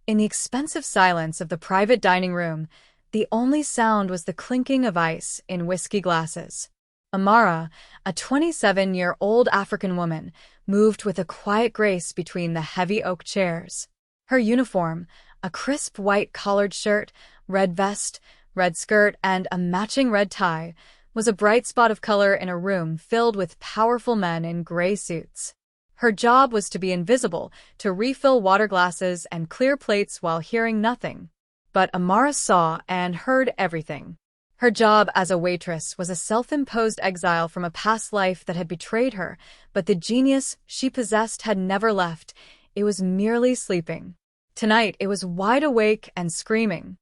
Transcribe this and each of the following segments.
In the expensive silence of the private dining room, the only sound was the clinking of ice in whiskey glasses. Amara, a 27-year-old African woman, moved with a quiet grace between the heavy oak chairs. Her uniform, a crisp white collared shirt, red vest, red skirt, and a matching red tie, was a bright spot of color in a room filled with powerful men in gray suits. Her job was to be invisible, to refill water glasses and clear plates while hearing nothing. But Amara saw and heard everything. Her job as a waitress was a self-imposed exile from a past life that had betrayed her, but the genius she possessed had never left. It was merely sleeping. Tonight, it was wide awake and screaming.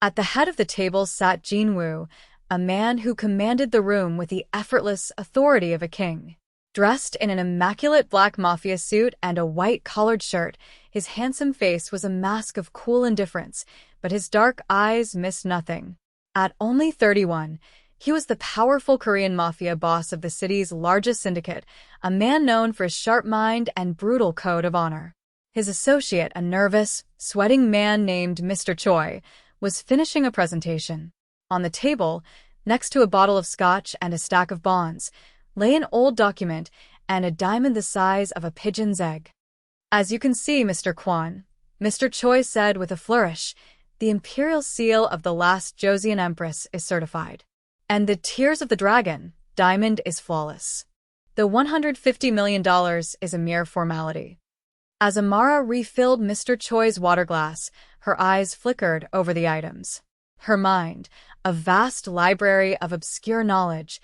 At the head of the table sat Jinwoo, a man who commanded the room with the effortless authority of a king. Dressed in an immaculate black Mafia suit and a white collared shirt, his handsome face was a mask of cool indifference, but his dark eyes missed nothing. At only 31, he was the powerful Korean mafia boss of the city's largest syndicate, a man known for his sharp mind and brutal code of honor. His associate, a nervous, sweating man named Mr. Choi, was finishing a presentation. On the table, next to a bottle of scotch and a stack of bonds, lay an old document and a diamond the size of a pigeon's egg. "As you can see, Mr. Kwon," Mr. Choi said with a flourish, "the imperial seal of the last Joseon Empress is certified. And the Tears of the Dragon diamond is flawless. The $150 million is a mere formality." As Amara refilled Mr. Choi's water glass, her eyes flickered over the items. Her mind, a vast library of obscure knowledge,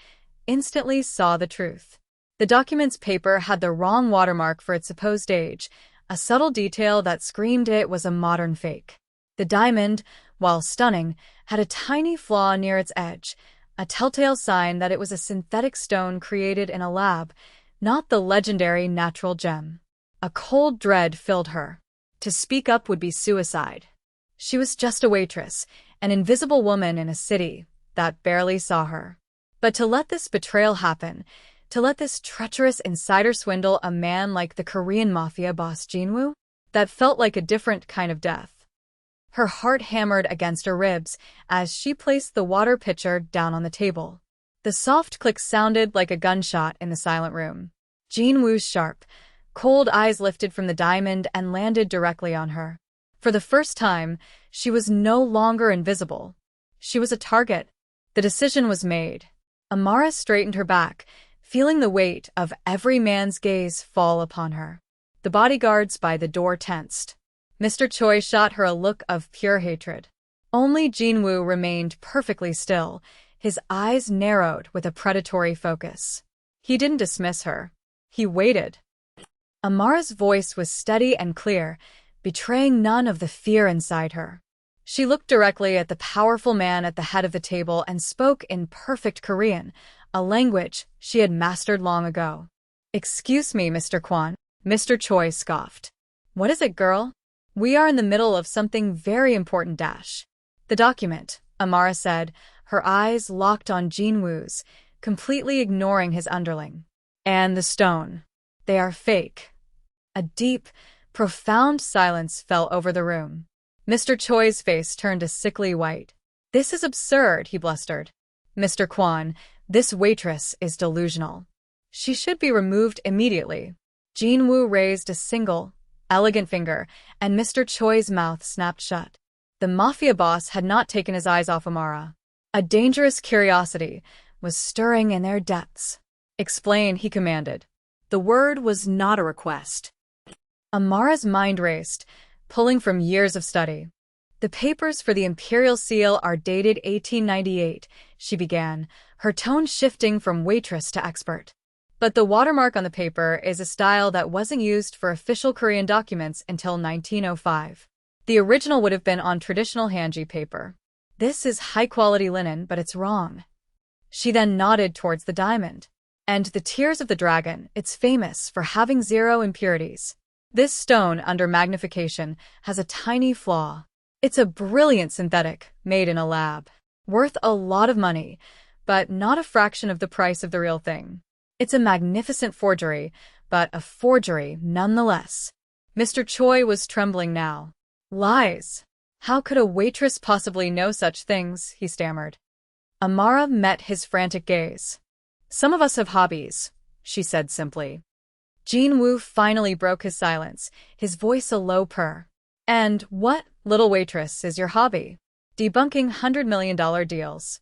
instantly saw the truth. The document's paper had the wrong watermark for its supposed age, a subtle detail that screamed it was a modern fake. The diamond, while stunning, had a tiny flaw near its edge, a telltale sign that it was a synthetic stone created in a lab, not the legendary natural gem. A cold dread filled her. To speak up would be suicide. She was just a waitress, an invisible woman in a city that barely saw her. But to let this betrayal happen, to let this treacherous insider swindle a man like the Korean mafia boss Jinwoo, that felt like a different kind of death. Her heart hammered against her ribs as she placed the water pitcher down on the table. The soft click sounded like a gunshot in the silent room. Jinwoo's sharp, cold eyes lifted from the diamond and landed directly on her. For the first time, she was no longer invisible. She was a target. The decision was made. Amara straightened her back, feeling the weight of every man's gaze fall upon her. The bodyguards by the door tensed. Mr. Choi shot her a look of pure hatred. Only Jinwoo remained perfectly still, his eyes narrowed with a predatory focus. He didn't dismiss her. He waited. Amara's voice was steady and clear, betraying none of the fear inside her. She looked directly at the powerful man at the head of the table and spoke in perfect Korean, a language she had mastered long ago. "Excuse me, Mr. Kwon," Mr. Choi scoffed. "What is it, girl? We are in the middle of something very important dash." "The document," Amara said, her eyes locked on Jinwoo's, completely ignoring his underling. "And the stone. They are fake." A deep, profound silence fell over the room. Mr. Choi's face turned a sickly white. "This is absurd," he blustered. "Mr. Kwon, this waitress is delusional. She should be removed immediately." Jinwoo raised a single, elegant finger, and Mr. Choi's mouth snapped shut. The mafia boss had not taken his eyes off Amara. A dangerous curiosity was stirring in their depths. "Explain," he commanded. The word was not a request. Amara's mind raced, pulling from years of study. "The papers for the imperial seal are dated 1898, she began, her tone shifting from waitress to expert. "But the watermark on the paper is a style that wasn't used for official Korean documents until 1905. The original would have been on traditional hanji paper. This is high-quality linen, but it's wrong." She then nodded towards the diamond. "And the Tears of the Dragon, it's famous for having 0 impurities. This stone, under magnification, has a tiny flaw. It's a brilliant synthetic, made in a lab. Worth a lot of money, but not a fraction of the price of the real thing. It's a magnificent forgery, but a forgery nonetheless." Mr. Choi was trembling now. Lies. How could a waitress possibly know such things? He stammered. Amara met his frantic gaze. Some of us have hobbies, she said simply. Jinwoo finally broke his silence, his voice a low purr. And what, little waitress, is your hobby? Debunking $100 million deals.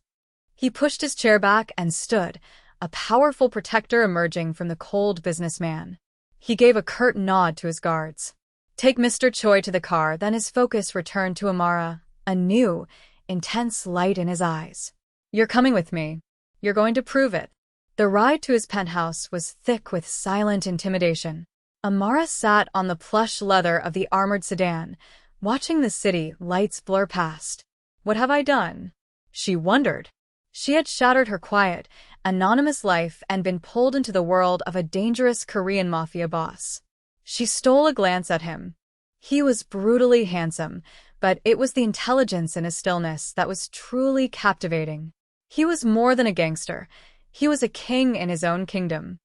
He pushed his chair back and stood, a powerful protector emerging from the cold businessman. He gave a curt nod to his guards. Take Mr. Choi to the car, then his focus returned to Amara, a new, intense light in his eyes. You're coming with me. You're going to prove it. The ride to his penthouse was thick with silent intimidation. Amara sat on the plush leather of the armored sedan, watching the city lights blur past. What have I done? She wondered. She had shattered her quiet, anonymous life and been pulled into the world of a dangerous Korean Mafia boss. She stole a glance at him. He was brutally handsome, but it was the intelligence in his stillness that was truly captivating. He was more than a gangster. He was a king in his own kingdom.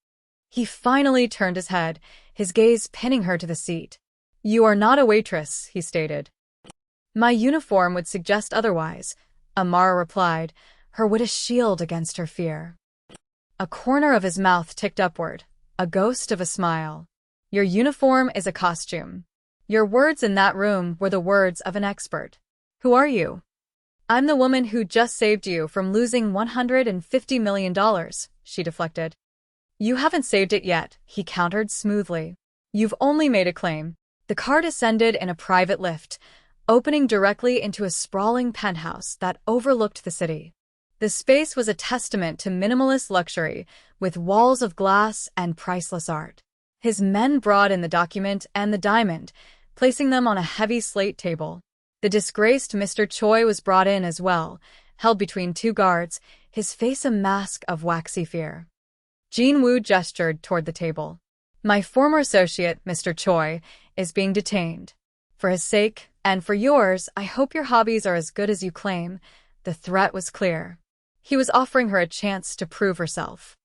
He finally turned his head, his gaze pinning her to the seat. You are not a waitress, he stated. My uniform would suggest otherwise, Amara replied, her wit a shield against her fear. A corner of his mouth ticked upward, a ghost of a smile. Your uniform is a costume. Your words in that room were the words of an expert. Who are you? I'm the woman who just saved you from losing $150 million, she deflected. You haven't saved it yet, he countered smoothly. You've only made a claim. The car descended in a private lift, opening directly into a sprawling penthouse that overlooked the city. The space was a testament to minimalist luxury, with walls of glass and priceless art. His men brought in the document and the diamond, placing them on a heavy slate table. The disgraced Mr. Choi was brought in as well, held between two guards, his face a mask of waxy fear. Jinwoo gestured toward the table. My former associate, Mr. Choi, is being detained. For his sake, and for yours, I hope your hobbies are as good as you claim. The threat was clear. He was offering her a chance to prove herself.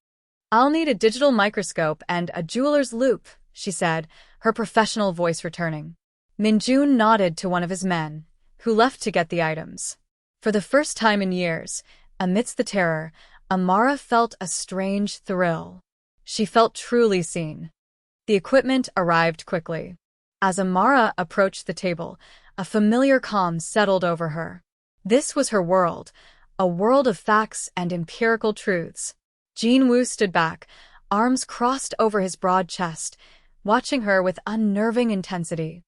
I'll need a digital microscope and a jeweler's loupe, she said, her professional voice returning. Minjun nodded to one of his men, who left to get the items. For the first time in years, amidst the terror, Amara felt a strange thrill. She felt truly seen. The equipment arrived quickly. As Amara approached the table, a familiar calm settled over her. This was her world, a world of facts and empirical truths. Jinwoo stood back, arms crossed over his broad chest, watching her with unnerving intensity.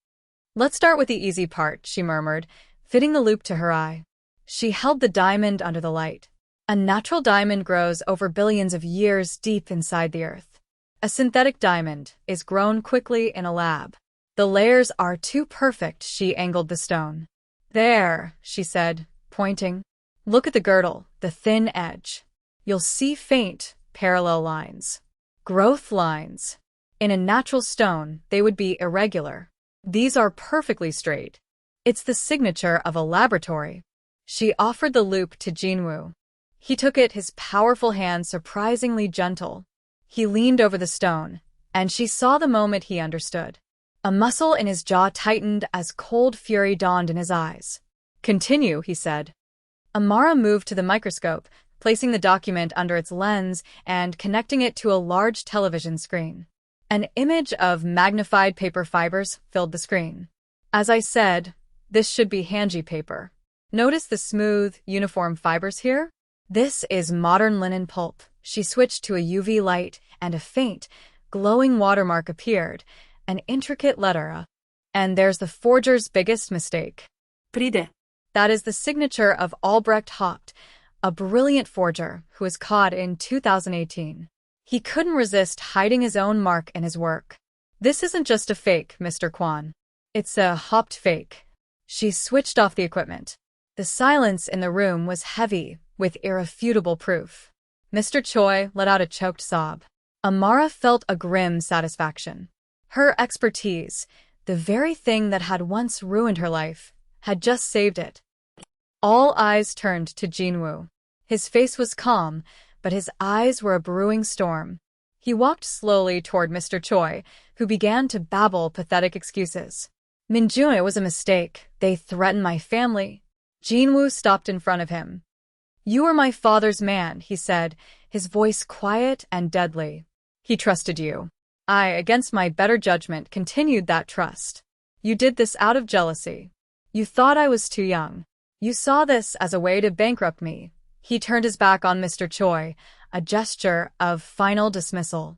Let's start with the easy part, she murmured, fitting the loupe to her eye. She held the diamond under the light. A natural diamond grows over billions of years deep inside the earth. A synthetic diamond is grown quickly in a lab. The layers are too perfect, she angled the stone. There, she said, pointing. Look at the girdle, the thin edge. You'll see faint, parallel lines. Growth lines. In a natural stone, they would be irregular. These are perfectly straight. It's the signature of a laboratory. She offered the loupe to Jinwoo. He took it, his powerful hand surprisingly gentle. He leaned over the stone, and she saw the moment he understood. A muscle in his jaw tightened as cold fury dawned in his eyes. Continue, he said. Amara moved to the microscope, placing the document under its lens and connecting it to a large television screen. An image of magnified paper fibers filled the screen. As I said, this should be hanji paper. Notice the smooth, uniform fibers here? This is modern linen pulp. She switched to a UV light, and a faint, glowing watermark appeared, an intricate letter. And there's the forger's biggest mistake. Pride. That is the signature of Albrecht Haupt, a brilliant forger who was caught in 2018. He couldn't resist hiding his own mark in his work. This isn't just a fake, Mr. Kwan. It's a Haupt fake. She switched off the equipment. The silence in the room was heavy, with irrefutable proof. Mr. Choi let out a choked sob. Amara felt a grim satisfaction. Her expertise, the very thing that had once ruined her life, had just saved it. All eyes turned to Jinwoo. His face was calm, but his eyes were a brewing storm. He walked slowly toward Mr. Choi, who began to babble pathetic excuses. Minjun, it was a mistake. They threatened my family. Jinwoo stopped in front of him. You are my father's man, he said, his voice quiet and deadly. He trusted you. I, against my better judgment, continued that trust. You did this out of jealousy. You thought I was too young. You saw this as a way to bankrupt me. He turned his back on Mr. Choi, a gesture of final dismissal.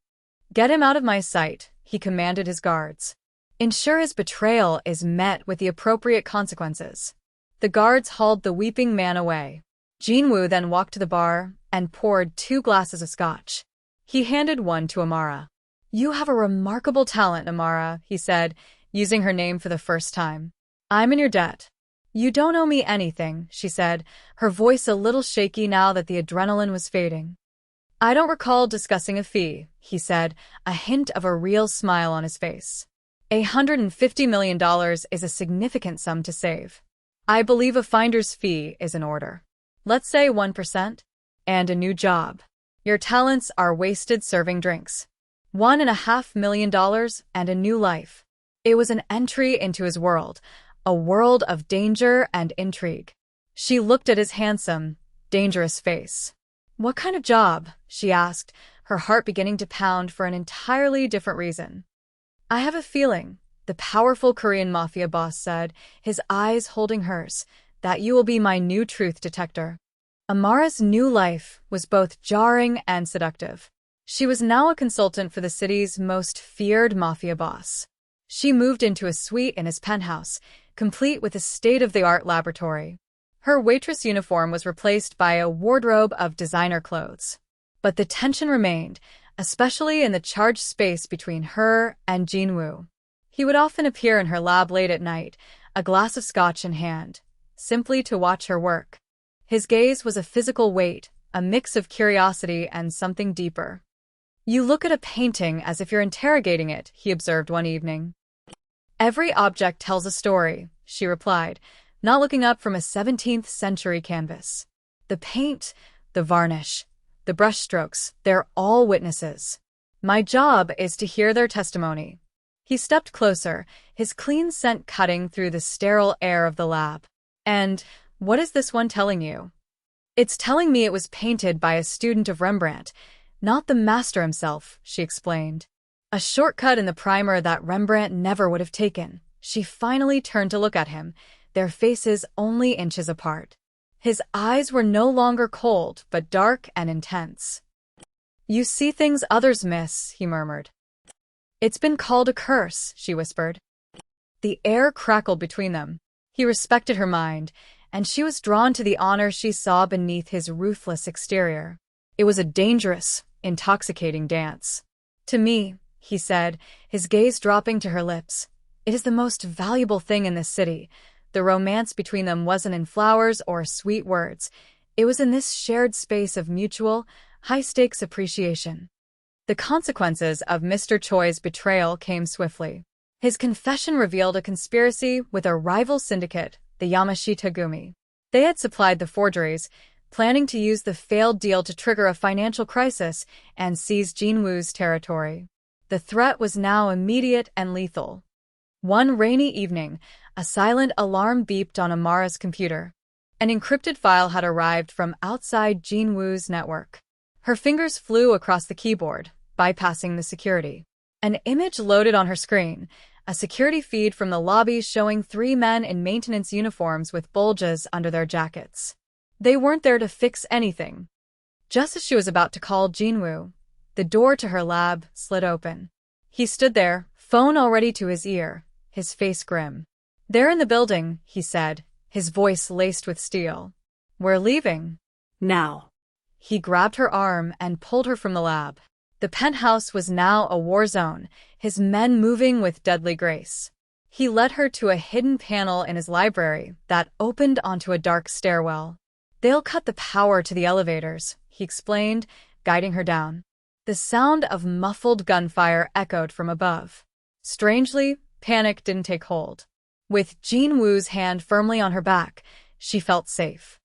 Get him out of my sight, he commanded his guards. Ensure his betrayal is met with the appropriate consequences. The guards hauled the weeping man away. Jinwoo then walked to the bar and poured 2 glasses of scotch. He handed one to Amara. You have a remarkable talent, Amara, he said, using her name for the first time. I'm in your debt. You don't owe me anything, she said, her voice a little shaky now that the adrenaline was fading. I don't recall discussing a fee, he said, a hint of a real smile on his face. $150 million is a significant sum to save. I believe a finder's fee is in order. Let's say 1%. And a new job. Your talents are wasted serving drinks. $1.5 million and a new life. It was an entry into his world, a world of danger and intrigue. She looked at his handsome, dangerous face. What kind of job? She asked, her heart beginning to pound for an entirely different reason. I have a feeling, the powerful Korean Mafia boss said, his eyes holding hers, that you will be my new truth detector. Amara's new life was both jarring and seductive. She was now a consultant for the city's most feared Mafia boss. She moved into a suite in his penthouse, complete with a state-of-the-art laboratory. Her waitress uniform was replaced by a wardrobe of designer clothes. But the tension remained, especially in the charged space between her and Jinwoo. He would often appear in her lab late at night, a glass of scotch in hand, simply to watch her work. His gaze was a physical weight, a mix of curiosity and something deeper. You look at a painting as if you're interrogating it, he observed one evening. Every object tells a story, she replied, not looking up from a 17th century canvas. The paint, the varnish, the brushstrokes, they're all witnesses. My job is to hear their testimony. He stepped closer, his clean scent cutting through the sterile air of the lab. And what is this one telling you? It's telling me it was painted by a student of Rembrandt, not the master himself, she explained. A shortcut in the primer that Rembrandt never would have taken. She finally turned to look at him, their faces only inches apart. His eyes were no longer cold, but dark and intense. You see things others miss, he murmured. It's been called a curse, she whispered. The air crackled between them. He respected her mind, and she was drawn to the honor she saw beneath his ruthless exterior. It was a dangerous, intoxicating dance. To me, he said, his gaze dropping to her lips, it is the most valuable thing in this city. The romance between them wasn't in flowers or sweet words. It was in this shared space of mutual, high-stakes appreciation. The consequences of Mr. Choi's betrayal came swiftly. His confession revealed a conspiracy with a rival syndicate, the Yamashita Gumi. They had supplied the forgeries, planning to use the failed deal to trigger a financial crisis and seize Jinwoo's territory. The threat was now immediate and lethal. One rainy evening, a silent alarm beeped on Amara's computer. An encrypted file had arrived from outside Jinwoo's network. Her fingers flew across the keyboard, bypassing the security. An image loaded on her screen, a security feed from the lobby showing 3 men in maintenance uniforms with bulges under their jackets. They weren't there to fix anything. Just as she was about to call Jinwoo, the door to her lab slid open. He stood there, phone already to his ear, his face grim. They're in the building, he said, his voice laced with steel. We're leaving. Now. He grabbed her arm and pulled her from the lab. The penthouse was now a war zone, his men moving with deadly grace. He led her to a hidden panel in his library that opened onto a dark stairwell. They'll cut the power to the elevators, he explained, guiding her down. The sound of muffled gunfire echoed from above. Strangely, panic didn't take hold. With Jinwoo's hand firmly on her back, she felt safe.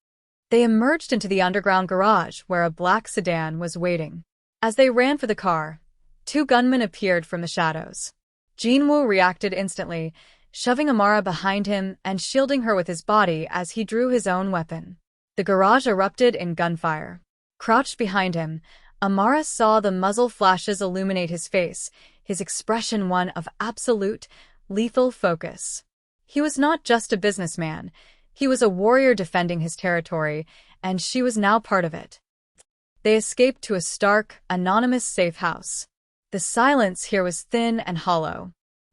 They emerged into the underground garage where a black sedan was waiting. As they ran for the car, 2 gunmen appeared from the shadows. Jinwoo reacted instantly, shoving Amara behind him and shielding her with his body as he drew his own weapon. The garage erupted in gunfire. Crouched behind him, Amara saw the muzzle flashes illuminate his face, his expression one of absolute, lethal focus. He was not just a businessman. He was a warrior defending his territory, and she was now part of it. They escaped to a stark, anonymous safe house. The silence here was thin and hollow.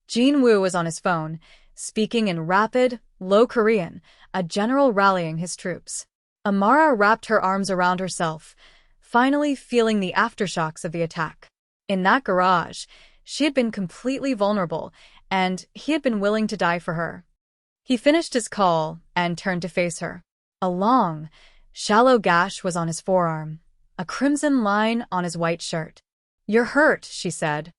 Jin-woo was on his phone, speaking in rapid, low Korean, a general rallying his troops. Amara wrapped her arms around herself, finally feeling the aftershocks of the attack. In that garage, she had been completely vulnerable, and he had been willing to die for her. He finished his call and turned to face her. A long, shallow gash was on his forearm, a crimson line on his white shirt. "You're hurt," she said.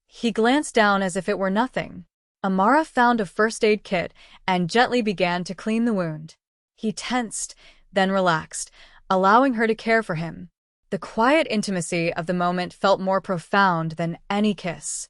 He glanced down as if it were nothing. Amara found a first aid kit and gently began to clean the wound. He tensed, then relaxed, allowing her to care for him. The quiet intimacy of the moment felt more profound than any kiss.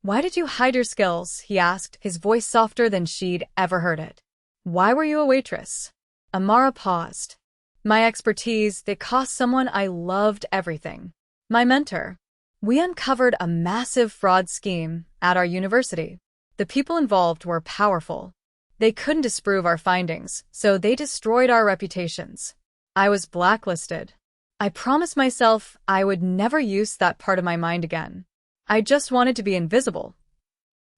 "Why did you hide your skills?" he asked, his voice softer than she'd ever heard it. "Why were you a waitress?" Amara paused. "My expertise, they cost someone I loved everything. My mentor. We uncovered a massive fraud scheme at our university. The people involved were powerful. They couldn't disprove our findings, so they destroyed our reputations. I was blacklisted. I promised myself I would never use that part of my mind again. I just wanted to be invisible."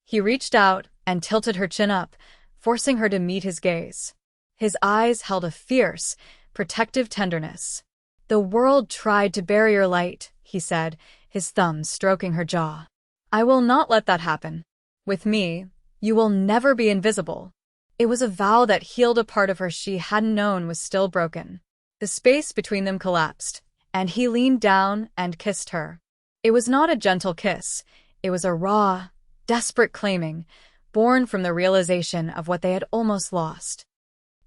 He reached out and tilted her chin up, forcing her to meet his gaze. His eyes held a fierce, protective tenderness. "The world tried to bury your light," he said, his thumbs stroking her jaw. "I will not let that happen. With me, you will never be invisible." It was a vow that healed a part of her she hadn't known was still broken. The space between them collapsed, and he leaned down and kissed her. It was not a gentle kiss. It was a raw, desperate claiming, born from the realization of what they had almost lost.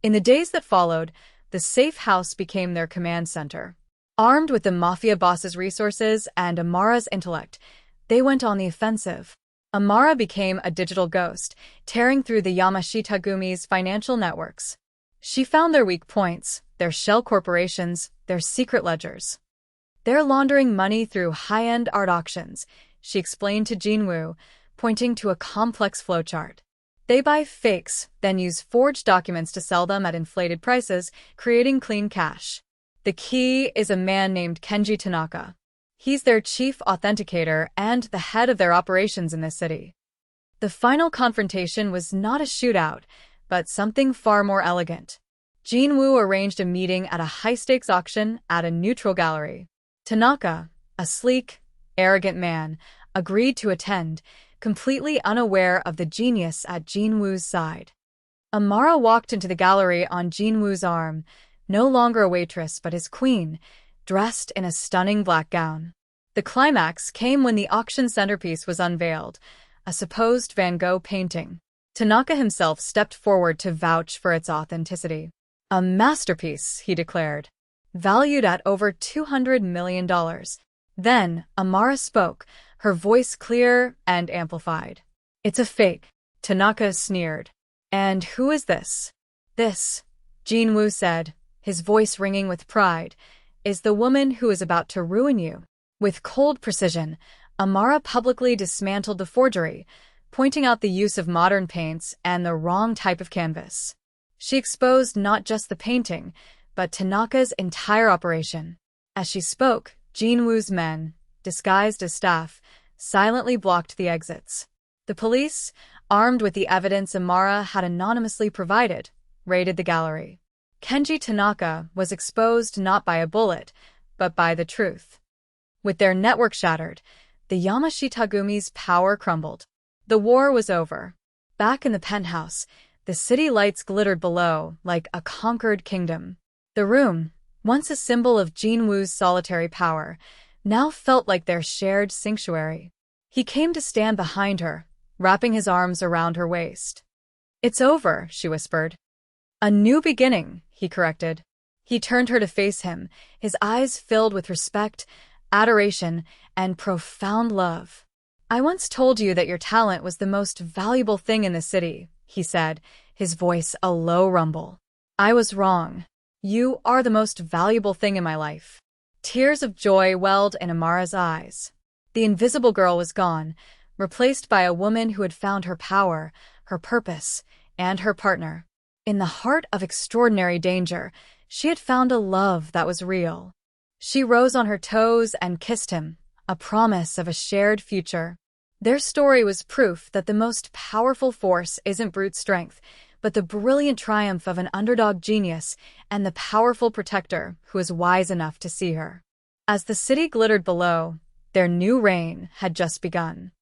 In the days that followed, the safe house became their command center. Armed with the Mafia boss's resources and Amara's intellect, they went on the offensive. Amara became a digital ghost, tearing through the Yamashita-gumi's financial networks. She found their weak points, their shell corporations, their secret ledgers. "They're laundering money through high-end art auctions," she explained to Jin-woo, pointing to a complex flowchart. "They buy fakes, then use forged documents to sell them at inflated prices, creating clean cash. The key is a man named Kenji Tanaka. He's their chief authenticator and the head of their operations in this city." The final confrontation was not a shootout, but something far more elegant. Jin-woo arranged a meeting at a high-stakes auction at a neutral gallery. Tanaka, a sleek, arrogant man, agreed to attend, completely unaware of the genius at Jin-woo's side. Amara walked into the gallery on Jin-woo's arm, no longer a waitress but his queen, dressed in a stunning black gown. The climax came when the auction centerpiece was unveiled, a supposed Van Gogh painting. Tanaka himself stepped forward to vouch for its authenticity. "A masterpiece," he declared, "valued at over $200 million. Then, Amara spoke, her voice clear and amplified. "It's a fake," Tanaka sneered. "And who is this?" "This," Jin-woo said, his voice ringing with pride, "is the woman who is about to ruin you." With cold precision, Amara publicly dismantled the forgery, pointing out the use of modern paints and the wrong type of canvas. She exposed not just the painting, but Tanaka's entire operation. As she spoke, Jin-woo's men, disguised as staff, silently blocked the exits. The police, armed with the evidence Amara had anonymously provided, raided the gallery. Kenji Tanaka was exposed not by a bullet, but by the truth. With their network shattered, the Yamashita-gumi's power crumbled. The war was over. Back in the penthouse, the city lights glittered below like a conquered kingdom. The room, once a symbol of Jin-woo's solitary power, now felt like their shared sanctuary. He came to stand behind her, wrapping his arms around her waist. "It's over," she whispered. "A new beginning," he corrected. He turned her to face him, his eyes filled with respect, adoration, and profound love. "I once told you that your talent was the most valuable thing in the city," he said, his voice a low rumble. "I was wrong. You are the most valuable thing in my life." Tears of joy welled in Amara's eyes. The invisible girl was gone, replaced by a woman who had found her power, her purpose, and her partner. In the heart of extraordinary danger, she had found a love that was real. She rose on her toes and kissed him, a promise of a shared future. Their story was proof that the most powerful force isn't brute strength, but the brilliant triumph of an underdog genius and the powerful protector who is wise enough to see her. As the city glittered below, their new reign had just begun.